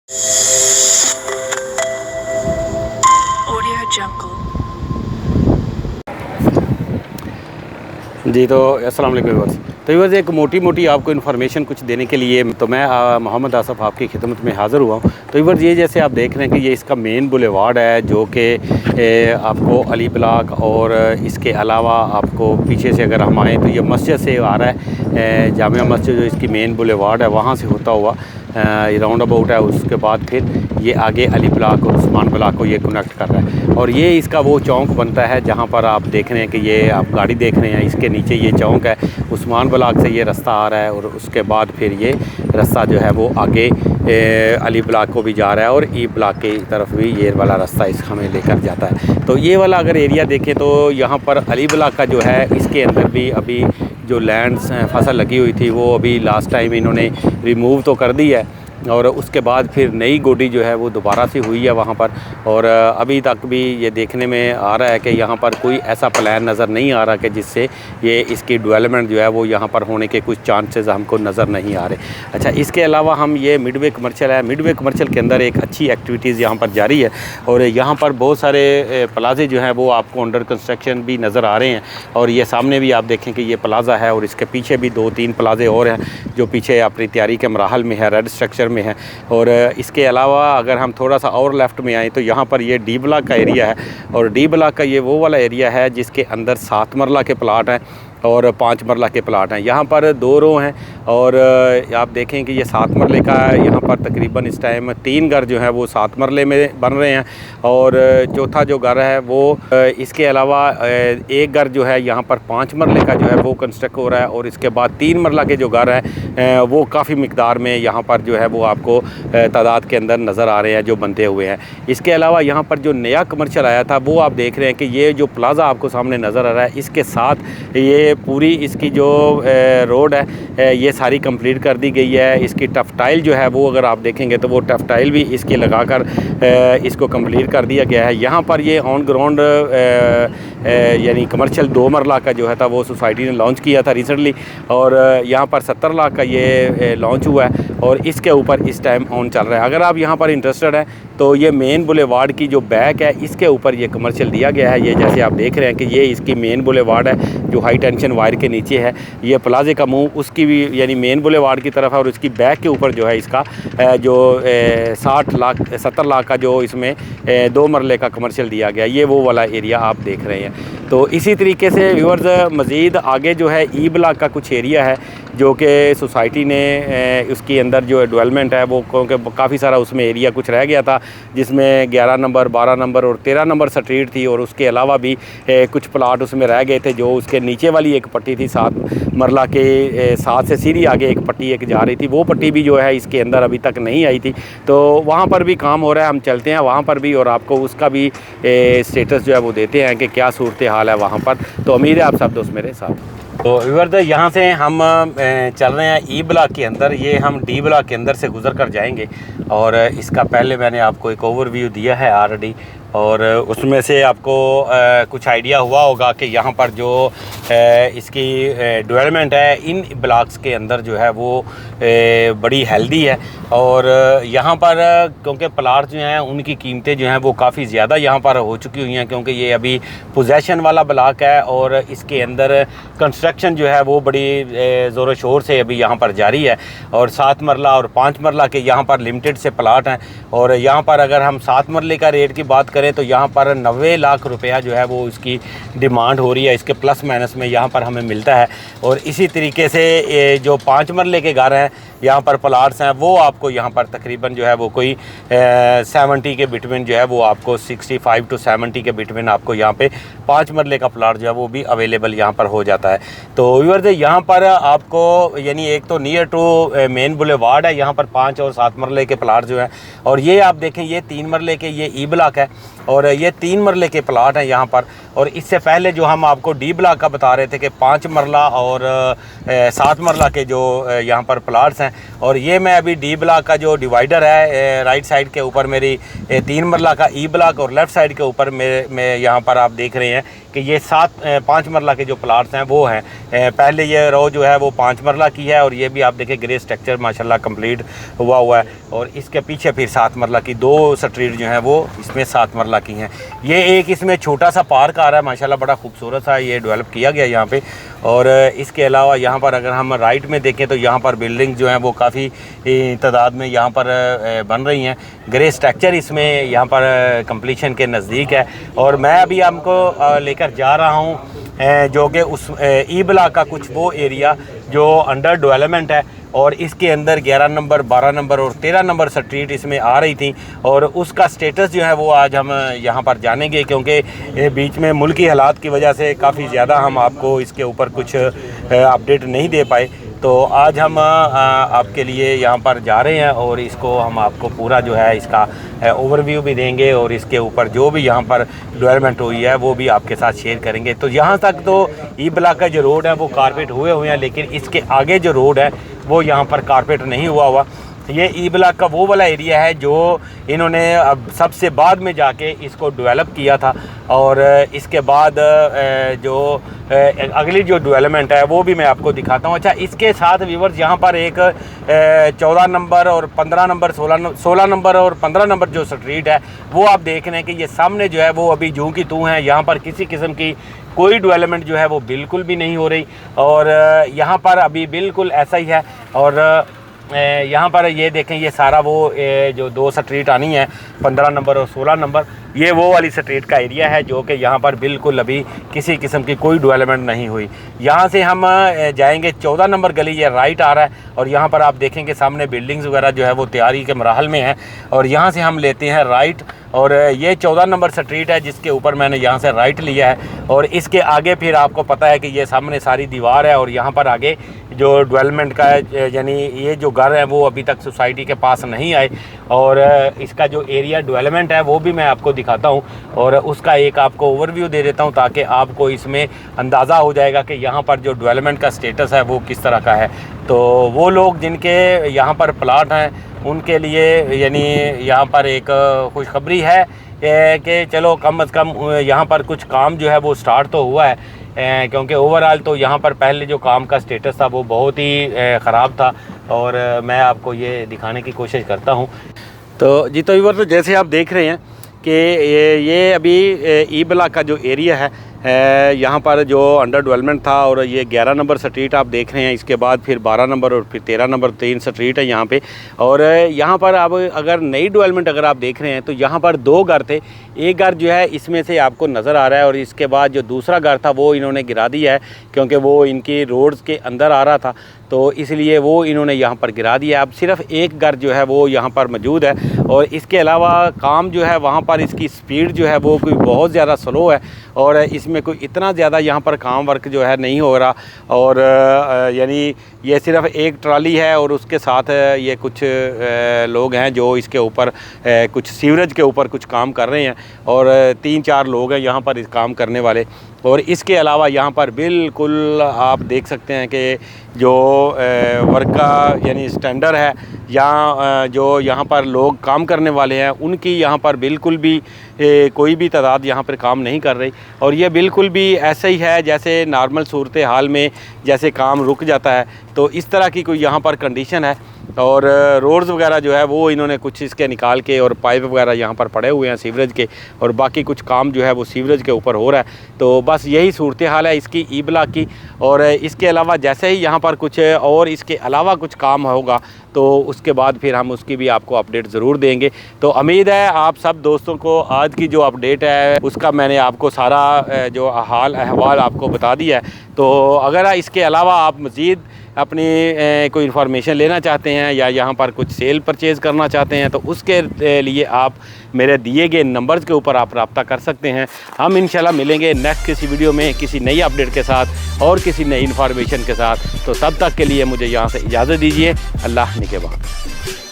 Audio Jungle। जी तो अस्सलाम वालेकुम व्यूअर्स। तो व्यूअर्स एक मोटी आपको इन्फॉर्मेशन कुछ देने के लिए तो मैं मोहम्मद आसफ़ आपकी खिदमत में हाज़िर हुआ हूँ। तो व्यूअर्स ये जैसे आप देख रहे हैं कि ये इसका मेन बुलेवार्ड है जो कि आपको अली ब्लॉक और इसके अलावा आपको पीछे से अगर हम आएँ तो ये मस्जिद से आ रहा है, जामिया मस्जिद जो इसकी मेन बुलेवार्ड है वहाँ से होता हुआ राउंड अबाउट है। उसके बाद फिर ये आगे अली ब्लॉक और उस्मान ब्लॉक को ये कनेक्ट कर रहा है और ये इसका वो चौक बनता है जहाँ पर आप देख रहे हैं कि ये आप गाड़ी देख रहे हैं, इसके नीचे ये चौक है। उस्मान ब्लॉक से ये रास्ता आ रहा है और उसके बाद फिर ये रास्ता जो है वो आगे अली ब्लॉक को भी जा रहा है और ई ब्लॉक की तरफ भी ये वाला रास्ता इस हमें लेकर जाता है। तो ये वाला अगर एरिया देखें तो यहाँ पर अली ब्लॉक का जो है इसके अंदर भी अभी जो लैंड्स फसल लगी हुई थी वो अभी लास्ट टाइम इन्होंने रिमूव तो कर दी है और उसके बाद फिर नई गोडी जो है वो दोबारा से हुई है वहाँ पर। और अभी तक भी ये देखने में आ रहा है कि यहाँ पर कोई ऐसा प्लान नज़र नहीं आ रहा कि जिससे ये इसकी डेवलपमेंट जो है वो यहाँ पर होने के कुछ चांसेस हमको नज़र नहीं आ रहे। अच्छा, इसके अलावा हम ये मिडवे कमर्शियल है, मिडवे कमर्शियल के अंदर एक अच्छी एक्टिविटीज़ यहाँ पर जारी है और यहाँ पर बहुत सारे प्लाजे जो हैं वो आपको अंडर कंस्ट्रक्शन भी नज़र आ रहे हैं। और ये सामने भी आप देखें कि ये प्लाज़ा है और इसके पीछे भी 2-3 प्लाजे और हैं जो पीछे अपनी तैयारी के मराहल में है, रेड स्ट्रक्चर में है। और इसके अलावा अगर हम थोड़ा सा और लेफ़्ट में आएँ तो यहाँ पर ये डी ब्लॉक का एरिया है और डी ब्लॉक का ये वो वाला एरिया है जिसके अंदर 7 मरला के प्लाट हैं और 5 मरला के प्लाट हैं। यहाँ पर 2 रो हैं और आप देखें कि ये 7 मरले का यहाँ पर तकरीबन इस टाइम 3 घर जो है वो 7 मरले में बन रहे हैं और चौथा जो घर है वो इसके अलावा एक घर जो है यहाँ पर 5 मरले का जो है वो कंस्ट्रक्ट हो रहा है और इसके बाद 3 मरला के जो घर हैं वो काफ़ी मिकदार में यहाँ पर जो है वो आपको तादाद के अंदर नज़र आ रहे हैं जो बनते हुए हैं। इसके अलावा यहाँ पर जो नया कमर्शियल आया था वो आप देख रहे हैं कि ये जो प्लाज़ा आपको सामने नज़र आ रहा है इसके साथ ये पूरी इसकी जो रोड है ये सारी कंप्लीट कर दी गई है। इसकी टफ टाइल जो है वो अगर आप देखेंगे तो वो टफ टाइल भी इसकी लगाकर इसको कंप्लीट कर दिया गया है। यहाँ पर ये ऑन ग्राउंड यानी कमर्शियल 2 मरला का जो है था वो सोसाइटी ने लॉन्च किया था रिसेंटली और यहाँ पर 70 लाख का ये लॉन्च हुआ है और इसके ऊपर इस टाइम ऑन चल रहा है। अगर आप यहाँ पर इंटरेस्टेड हैं तो ये मेन बुलेवार्ड की जो बैक है इसके ऊपर ये कमर्शियल दिया गया है। ये जैसे आप देख रहे हैं कि ये इसकी मेन बुलेवार्ड है जो हाई टेंशन वायर के नीचे है। ये प्लाजे का मुंह उसकी भी यानी मेन बुलेवार्ड की तरफ है और उसकी बैक के ऊपर जो है इसका जो 70 लाख का जो इसमें 2 मरले का कमर्शियल दिया गया, ये वो वाला एरिया आप देख रहे हैं। तो इसी तरीके से व्यूअर्स मज़ीद आगे जो है ई ब्लॉक का कुछ एरिया है जो कि सोसाइटी ने उसके अंदर जो डेवलपमेंट है वो क्योंकि काफ़ी सारा उसमें एरिया कुछ रह गया था जिसमें 11 नंबर 12 नंबर और 13 नंबर स्ट्रीट थी और उसके अलावा भी कुछ प्लाट उसमें रह गए थे। जो उसके नीचे वाली एक पट्टी थी 7 मरला के 7 से सीधी आगे एक पट्टी एक जा रही थी, वो पट्टी भी जो है इसके अंदर अभी तक नहीं आई थी। तो वहाँ पर भी काम हो रहा है, हम चलते हैं वहाँ पर भी और आपको उसका भी स्टेटस जो है वो देते हैं कि क्या सूरत हाल है वहाँ पर। तो उम्मीद है आप सब दोस्त मेरे साथ। तो व्यूअर्स यहाँ से हम चल रहे हैं ई ब्लॉक के अंदर, ये हम डी ब्लॉक के अंदर से गुज़र कर जाएंगे और इसका पहले मैंने आपको एक ओवरव्यू दिया है ऑलरेडी और उसमें से आपको कुछ आइडिया हुआ होगा कि यहाँ पर जो इसकी डेवलपमेंट है इन ब्लॉक्स के अंदर जो है वो बड़ी हेल्दी है। और यहाँ पर क्योंकि प्लाट जो हैं उनकी कीमतें जो हैं वो काफ़ी ज़्यादा यहाँ पर हो चुकी हुई हैं क्योंकि ये अभी पोजेशन वाला ब्लॉक है और इसके अंदर कंस्ट्रक्शन जो है वो बड़ी ज़ोर शोर से अभी यहाँ पर जारी है और 7 मरला और 5 मरला के यहाँ पर लिमिटेड से प्लाट हैं। और यहाँ पर अगर हम 7 मरले का रेट की बात करें तो यहाँ पर 90 लाख रुपया जो है वो इसकी डिमांड हो रही है, इसके प्लस माइनस में यहाँ पर हमें मिलता है। और इसी तरीके से जो 5 मरले के घर हैं यहाँ पर प्लाट्स हैं वो आपको यहाँ पर तकरीबन जो है वो कोई 70 के बिटवीन जो है वो आपको 65 to 70 के बिटवीन आपको यहाँ पे 5 मरले का प्लाट जो है वो भी अवेलेबल यहाँ पर हो जाता है। तो व्यूअर्स यहाँ पर आपको यानी एक तो नियर टू मेन बुलेवार्ड है, यहाँ पर 5 और 7 मरले के प्लाट जो हैं और ये आप देखें ये 3 मरले के ये ई ब्लॉक है और ये 3 मरले के प्लाट हैं यहाँ पर। और इससे पहले जो हम आपको डी ब्लॉक का बता रहे थे कि 5 मरला और 7 मरला के जो यहाँ पर प्लाट्स हैं, और ये मैं अभी डी ब्लॉक का जो डिवाइडर है राइट साइड के ऊपर मेरी 3 मरला का ई ब्लॉक और लेफ़्ट साइड के ऊपर मैं यहाँ पर आप देख रहे हैं कि ये 5 मरला के जो प्लाट्स हैं वो हैं। पहले ये रो जो है वो 5 मरला की है और ये भी आप देखें ग्रे स्ट्रक्चर माशाल्लाह कंप्लीट हुआ है, और इसके पीछे फिर 7 मरला की 2 स्ट्रीट जो हैं वो इसमें 7 मरला की हैं। ये एक इसमें छोटा सा पार्क आ रहा है माशाल्लाह, बड़ा खूबसूरत सा ये डेवलप किया गया यहाँ पे। और इसके अलावा यहाँ पर अगर हम राइट में देखें तो यहाँ पर बिल्डिंग जो हैं वो काफ़ी तादाद में यहाँ पर बन रही हैं। ग्रे स्ट्रक्चर इसमें यहाँ पर कंप्लीशन के नज़दीक है, और मैं अभी आपको लेकर जा रहा हूँ जो कि उस ई ब्लॉक का कुछ वो एरिया जो अंडर डेवलपमेंट है, और इसके अंदर 11 नंबर 12 नंबर और 13 नंबर स्ट्रीट इसमें आ रही थी, और उसका स्टेटस जो है वो आज हम यहाँ पर जानेंगे, क्योंकि बीच में मुल्की हालात की वजह से काफ़ी ज़्यादा हम आपको इसके ऊपर कुछ अपडेट नहीं दे पाए। तो आज हम आपके लिए यहाँ पर जा रहे हैं और इसको हम आपको पूरा जो है इसका ओवरव्यू भी देंगे, और इसके ऊपर जो भी यहाँ पर डेवलपमेंट हुई है वो भी आपके साथ शेयर करेंगे। तो यहाँ तक तो ई ब्लॉक का जो रोड है वो कारपेट हुए हैं, लेकिन इसके आगे जो रोड है वो यहाँ पर कारपेट नहीं हुआ। ये ई ब्लॉक का वो वाला एरिया है जो इन्होंने अब सबसे बाद में जाके इसको डेवलप किया था, और इसके बाद जो अगली जो डेवलपमेंट है वो भी मैं आपको दिखाता हूँ। अच्छा, इसके साथ व्यूवर्स यहाँ पर एक 14 नंबर और 15 नंबर 16 नंबर और 15 नंबर जो स्ट्रीट है वो आप देख रहे हैं कि ये सामने जो है वो अभी जूं की तूं है, यहाँ पर किसी किस्म की कोई डेवलपमेंट जो है वो बिल्कुल भी नहीं हो रही, और यहाँ पर अभी बिल्कुल ऐसा ही है। और यहाँ पर ये देखें, ये सारा वो जो 2 स्ट्रीट आनी है 15 नंबर और 16 नंबर, ये वो वाली स्ट्रीट का एरिया है जो कि यहाँ पर बिल्कुल अभी किसी किस्म की कोई डेवलपमेंट नहीं हुई। यहाँ से हम जाएंगे 14 नंबर गली, ये राइट आ रहा है, और यहाँ पर आप देखेंगे सामने बिल्डिंग्स वगैरह जो है वो तैयारी के मराहल में है, और यहाँ से हम लेते हैं राइट, और ये 14 नंबर स्ट्रीट है जिसके ऊपर मैंने यहाँ से राइट लिया है। और इसके आगे फिर आपको पता है कि ये सामने सारी दीवार है, और यहाँ पर आगे जो डेवलपमेंट का यानी ये जो घर है वो अभी तक सोसाइटी के पास नहीं आए, और इसका जो एरिया डेवलपमेंट है वो भी मैं आपको दिखाता हूँ, और उसका एक आपको ओवरव्यू दे देता हूँ ताकि आपको इसमें अंदाज़ा हो जाएगा कि यहाँ पर जो डेवलपमेंट का स्टेटस है वो किस तरह का है। तो वो लोग जिनके यहाँ पर प्लाट हैं उनके लिए यानी यहाँ पर एक खुशखबरी है कि चलो कम से कम यहाँ पर कुछ काम जो है वो स्टार्ट तो हुआ है, क्योंकि ओवरऑल तो यहाँ पर पहले जो काम का स्टेटस था वो बहुत ही ख़राब था, और मैं आपको ये दिखाने की कोशिश करता हूँ। तो जी, तो व्यूअर, तो जैसे आप देख रहे हैं कि ये अभी ई ब्लॉक का जो एरिया है यहाँ पर जो अंडर डेवलपमेंट था, और ये 11 नंबर स्ट्रीट आप देख रहे हैं, इसके बाद फिर 12 नंबर और फिर 13 नंबर 3 स्ट्रीट है यहाँ पे। और यहाँ पर अब अगर नई डेवलपमेंट अगर आप देख रहे हैं तो यहाँ पर 2 घर थे, एक घर जो है इसमें से आपको नज़र आ रहा है, और इसके बाद जो दूसरा घर था वो इन्होंने गिरा दिया है क्योंकि वो इनकी रोड्स के अंदर आ रहा था, तो इसलिए वो इन्होंने यहाँ पर गिरा दिया। अब सिर्फ एक घर जो है वो यहाँ पर मौजूद है, और इसके अलावा काम जो है वहाँ पर इसकी स्पीड जो है वो कोई बहुत ज़्यादा स्लो है, और इसमें कोई इतना ज़्यादा यहाँ पर काम वर्क जो है नहीं हो रहा। और यानी ये सिर्फ एक ट्राली है, और उसके साथ ये कुछ लोग हैं जो इसके ऊपर कुछ सीवरेज के ऊपर कुछ काम कर रहे हैं, और 3-4 लोग हैं यहाँ पर इस काम करने वाले। और इसके अलावा यहाँ पर बिल्कुल आप देख सकते हैं कि जो वर्क का यानी स्टैंडर्ड है, या जो यहाँ पर लोग काम करने वाले हैं उनकी यहाँ पर बिल्कुल भी कोई भी तादाद यहाँ पर काम नहीं कर रही, और ये बिल्कुल भी ऐसा ही है जैसे नॉर्मल सूरत हाल में जैसे काम रुक जाता है, तो इस तरह की कोई यहाँ पर कंडीशन है। और रोड्स वगैरह जो है वो इन्होंने कुछ इसके निकाल के, और पाइप वगैरह यहाँ पर पड़े हुए हैं सीवरेज के, और बाकी कुछ काम जो है वो सीवरेज के ऊपर हो रहा है। तो बस यही सूरत हाल है इसकी ई ब्लॉक की। और इसके अलावा जैसे ही यहाँ पर कुछ और इसके अलावा कुछ काम होगा तो उसके बाद फिर हम उसकी भी आपको अपडेट ज़रूर देंगे। तो उम्मीद है आप सब दोस्तों को आज की जो अपडेट है उसका मैंने आपको सारा जो हाल अहवाल आपको बता दिया है। तो अगर इसके अलावा आप मज़ीद अपनी कोई इन्फॉर्मेशन लेना चाहते हैं या यहाँ पर कुछ सेल परचेज़ करना चाहते हैं तो उसके लिए आप मेरे दिए गए नंबर्स के ऊपर आप रब्ता कर सकते हैं। हम इंशाल्लाह मिलेंगे नेक्स्ट किसी वीडियो में किसी नई अपडेट के साथ और किसी नई इन्फॉर्मेशन के साथ। तो तब तक के लिए मुझे यहाँ से इजाज़त दीजिए। अल्लाह निगहबान।